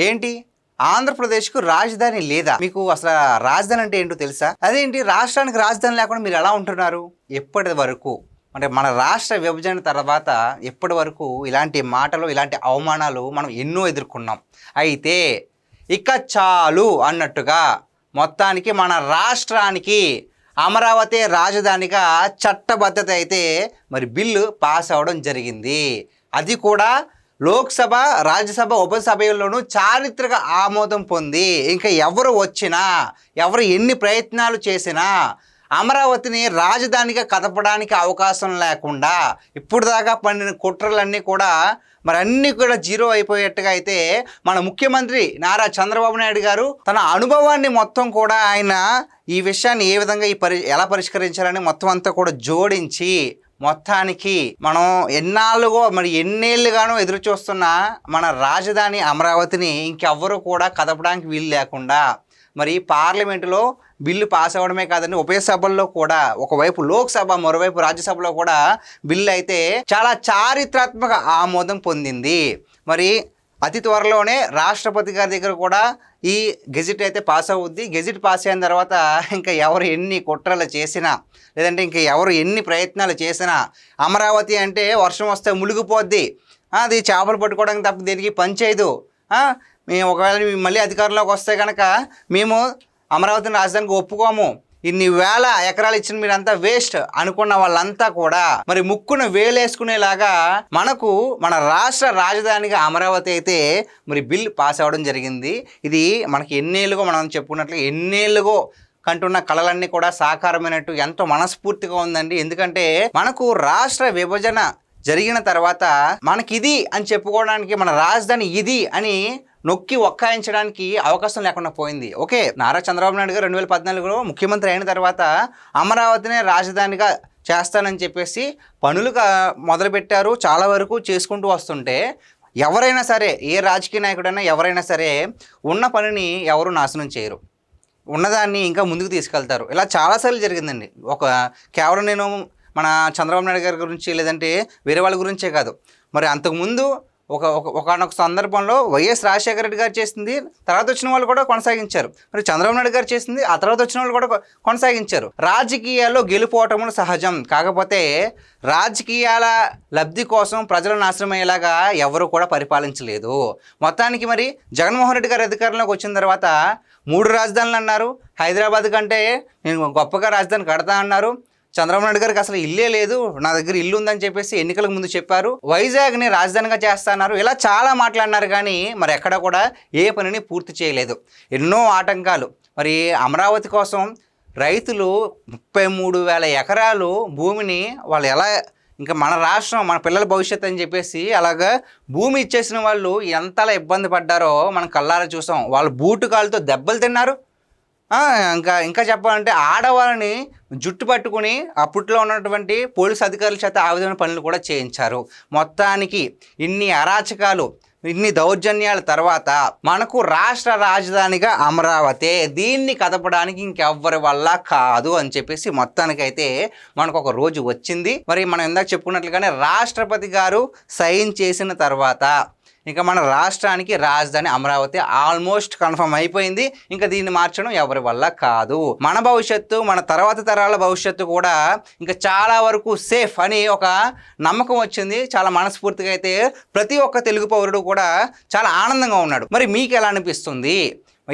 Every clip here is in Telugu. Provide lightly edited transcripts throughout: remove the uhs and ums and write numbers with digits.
ఏంటి ఆంధ్రప్రదేశ్కు రాజధాని లేదా? మీకు అసలు రాజధాని అంటే ఏంటో తెలుసా? అదేంటి రాష్ట్రానికి రాజధాని లేకుండా మీరు ఎలా ఉంటున్నారు? ఎప్పటి వరకు అంటే మన రాష్ట్ర విభజన తర్వాత ఎప్పటి వరకు ఇలాంటి మాటలు, ఇలాంటి అవమానాలు మనం ఎన్నో ఎదుర్కొన్నాం. అయితే ఇక చాలు అన్నట్టుగా మొత్తానికి మన రాష్ట్రానికి అమరావతి రాజధానిగా చట్టబద్ధత అయితే మరి బిల్లు పాస్ అవ్వడం జరిగింది. అది కూడా లోక్సభ, రాజ్యసభ ఉపసభల్లోనూ చారిత్రక ఆమోదం పొంది ఇంకా ఎవరు వచ్చినా, ఎవరు ఎన్ని ప్రయత్నాలు చేసినా అమరావతిని రాజధానిగా కదపడానికి అవకాశం లేకుండా ఇప్పుడు దాకా పండిన కుట్రలన్నీ కూడా మరి అన్నీ కూడా జీరో అయిపోయేట్టుగా అయితే మన ముఖ్యమంత్రి నారా చంద్రబాబు నాయుడు గారు తన అనుభవాన్ని మొత్తం కూడా ఆయన ఈ విషయాన్ని ఏ విధంగా ఎలా పరిష్కరించాలని మొత్తం అంతా కూడా జోడించి మొత్తానికి మనం ఎన్నేళ్ళుగానో ఎదురు చూస్తున్న మన రాజధాని అమరావతిని ఇంకెవ్వరూ కూడా కదపడానికి వీలు లేకుండా మరి పార్లమెంటులో బిల్లు పాస్ అవ్వడమే కాదండి, ఉభయ సభల్లో కూడా ఒకవైపు లోక్సభ, మరోవైపు రాజ్యసభలో కూడా బిల్లు అయితే చాలా చారిత్రాత్మక ఆమోదం పొందింది. మరి అతి త్వరలోనే రాష్ట్రపతి గారి దగ్గర కూడా ఈ గెజిట్ అయితే పాస్ అవుద్ది. గెజిట్ పాస్ అయిన తర్వాత ఇంకా ఎవరు ఎన్ని కుట్రలు చేసినా, లేదంటే ఇంకా ఎవరు ఎన్ని ప్రయత్నాలు చేసినా అమరావతి అంటే వర్షం వస్తే మునిగిపోద్ది, అది చేపలు పట్టుకోవడానికి తప్ప దేనికి పని చేయదు, మేము ఒకవేళ మళ్ళీ అధికారంలోకి వస్తే కనుక మేము అమరావతిని రాజధానికి ఒప్పుకోము, ఇన్ని వేల ఎకరాలు ఇచ్చిన మీరంతా వేస్ట్ అనుకున్న వాళ్ళంతా కూడా మరి ముక్కును వేలేసుకునేలాగా మన రాష్ట్ర రాజధానిగా అమరావతి అయితే మరి బిల్ పాస్ అవ్వడం జరిగింది. ఇది మనకి ఎన్నేళ్ళుగో మనం చెప్పుకున్నట్లు ఎన్నేళ్ళుగో కంటున్న కళలన్నీ కూడా సాకారమైనట్టు ఎంతో మనస్ఫూర్తిగా ఉందండి. ఎందుకంటే మనకు రాష్ట్ర విభజన జరిగిన తర్వాత మనకి ఇది అని చెప్పుకోవడానికి, మన రాజధాని ఇది అని నొక్కి ఒక్కాయించడానికి అవకాశం లేకుండా పోయింది. ఓకే, నారా చంద్రబాబు నాయుడు గారు 2014లో ముఖ్యమంత్రి అయిన తర్వాత అమరావతినే రాజధానిగా చేస్తానని చెప్పేసి పనులు మొదలుపెట్టారు. చాలా వరకు చేసుకుంటూ వస్తుంటే ఎవరైనా సరే, ఏ రాజకీయ నాయకుడైనా ఎవరైనా సరే ఉన్న పనిని ఎవరు నాశనం చేయరు, ఉన్నదాన్ని ఇంకా ముందుకు తీసుకెళ్తారు. ఇలా చాలాసార్లు జరిగిందండి. కేవలం నేను మన చంద్రబాబు నాయుడు గారి గురించి లేదంటే వేరే వాళ్ళ గురించే కాదు, మరి అంతకుముందు ఒకనొక సందర్భంలో వైఎస్ రాజశేఖర రెడ్డి గారు చేసింది తర్వాత వచ్చిన వాళ్ళు కూడా కొనసాగించారు. మరి చంద్రబాబు నాయుడు గారు చేసింది ఆ తర్వాత వచ్చిన వాళ్ళు కూడా కొనసాగించారు. రాజకీయాల్లో గెలుపోవటములు సహజం, కాకపోతే రాజకీయాల లబ్ధి కోసం ప్రజలు నాశనం అయ్యేలాగా ఎవరు కూడా పరిపాలించలేదు. మొత్తానికి మరి జగన్మోహన్ రెడ్డి గారు అధికారంలోకి వచ్చిన తర్వాత 3 రాజధానులు అన్నారు. హైదరాబాద్ కంటే నేను గొప్పగా రాజధాని కడతా అన్నారు. చంద్రబాబు నాయుడు గారికి అసలు ఇల్లే లేదు, నా దగ్గర ఇల్లు ఉందని చెప్పేసి ఎన్నికలకు ముందు చెప్పారు. వైజాగ్ని రాజధానిగా చేస్తున్నారు, ఇలా చాలా మాట్లాడినారు. కానీ మరి ఎక్కడ కూడా ఏ పనిని పూర్తి చేయలేదు. ఎన్నో ఆటంకాలు. మరి అమరావతి కోసం రైతులు 33,000 ఎకరాలు భూమిని వాళ్ళు ఎలా ఇంకా మన రాష్ట్రం, మన పిల్లల భవిష్యత్తు అని చెప్పేసి అలాగా భూమి ఇచ్చేసిన వాళ్ళు ఎంతలా ఇబ్బంది పడ్డారో మనం కళ్ళారా చూసాం. వాళ్ళు బూటుకాలతో దెబ్బలు తిన్నారు. ఇంకా చెప్పాలంటే ఆడవాళ్ళని జుట్టు పట్టుకుని అప్పట్లో ఉన్నటువంటి పోలీసు అధికారుల చేత ఆ విధమైన పనులు కూడా చేయించారు. మొత్తానికి ఇన్ని అరాచకాలు, ఇన్ని దౌర్జన్యాల తర్వాత మనకు రాష్ట్ర రాజధానిగా అమరావతి, దీన్ని కదపడానికి ఇంకెవ్వరి వల్ల కాదు అని చెప్పేసి మొత్తానికైతే మనకు ఒక రోజు వచ్చింది. మరి మనం ఇందాక చెప్పుకున్నట్లుగానే రాష్ట్రపతి గారు సైన్ చేసిన తర్వాత ఇంకా మన రాష్ట్రానికి రాజధాని అమరావతి ఆల్మోస్ట్ కన్ఫర్మ్ అయిపోయింది. ఇంకా దీన్ని మార్చడం ఎవరి వల్ల కాదు. మన భవిష్యత్తు, మన తర్వాత తరాల భవిష్యత్తు కూడా ఇంకా చాలా వరకు సేఫ్ అని ఒక నమ్మకం వచ్చింది. చాలా మనస్ఫూర్తిగా అయితే ప్రతి ఒక్క తెలుగు పౌరుడు కూడా చాలా ఆనందంగా ఉన్నాడు. మరి మీకు ఎలా అనిపిస్తుంది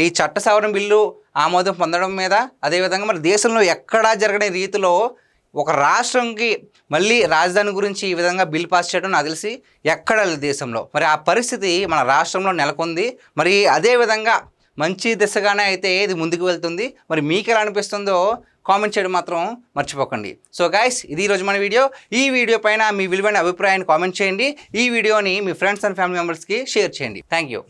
ఈ చట్ట సవరణ బిల్లు ఆమోదం పొందడం మీద? అదేవిధంగా మరి దేశంలో ఎక్కడా జరగని రీతిలో ఒక రాష్ట్రంకి మళ్ళీ రాజధాని గురించి ఈ విధంగా బిల్ పాస్ చేయడం నాకు తెలిసి ఎక్కడ లేదు దేశంలో. మరి ఆ పరిస్థితి మన రాష్ట్రంలో నెలకొంది. మరి అదేవిధంగా మంచి దిశగానే అయితే ఇది ముందుకు వెళ్తుంది. మరి మీకు ఎలా అనిపిస్తుందో కామెంట్ చేయడం మాత్రం మర్చిపోకండి. సో గైస్, ఇది ఈరోజు మన వీడియో. ఈ వీడియో పైన మీ విలువైన అభిప్రాయాన్ని కామెంట్ చేయండి. ఈ వీడియోని మీ ఫ్రెండ్స్ అండ్ ఫ్యామిలీ మెంబర్స్కి షేర్ చేయండి. Thank you.